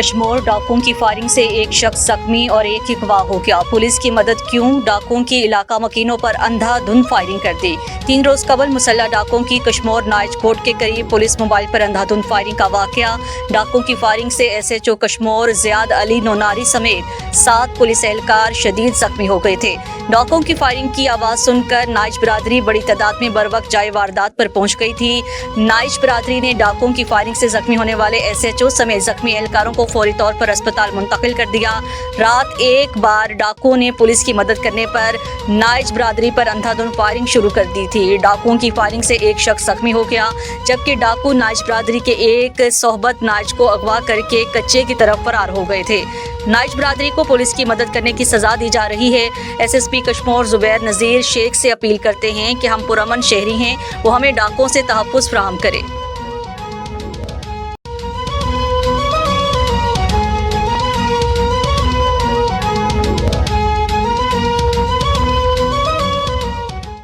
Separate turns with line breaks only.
कश्मीर डाकुओं की फायरिंग से एक शख्स जख्मी और एक ही गवाह हो गया। पुलिस की मदद क्यों? डाकुओं की इलाका मकीनों पर अंधाधुंध फायरिंग कर दी। 3 रोज कबल मुसल्लह डाकुओं की कश्मीर नाइज कोर्ट के करीब पुलिस मोबाइल पर अंधाधुंध फायरिंग का वाकया। डाकुओं की फायरिंग से SHO कश्मीर ज़ियाद अली नोनारी समेत 7 पुलिस एहलकार शदीद जख्मी हो गए थे। डाकुओं की फायरिंग की आवाज़ सुनकर नाइज बरादरी बड़ी तादाद में बरवक्त जाए वारदात पर पहुंच गई थी। नाइज बरादरी ने डाकुओं की फायरिंग से जख्मी होने वाले SHO समेत जख्मी एहलकारों को फौरी तौर पर अस्पताल मुंतकिल कर दिया। रात एक बार डाकुओं ने पुलिस की मदद करने पर नाइज बरादरी पर अंधाधुंध फायरिंग शुरू कर दी थी। डाकुओं की फायरिंग से एक शख्स जख्मी हो गया, जबकि डाकू नाइज बरादरी के एक सोहबत नाइज को अगवा करके कच्चे की तरफ फरार हो गए थे। नाइज बरादरी को पुलिस की मदद करने की सजा दी जा रही है। SSP कश्मीर जुबैर नज़ीर शेख से अपील करते हैं कि हम पुरअमन शहरी हैं, वो हमें डाकुओं से तहफ़्फ़ुज़ फराहम करें।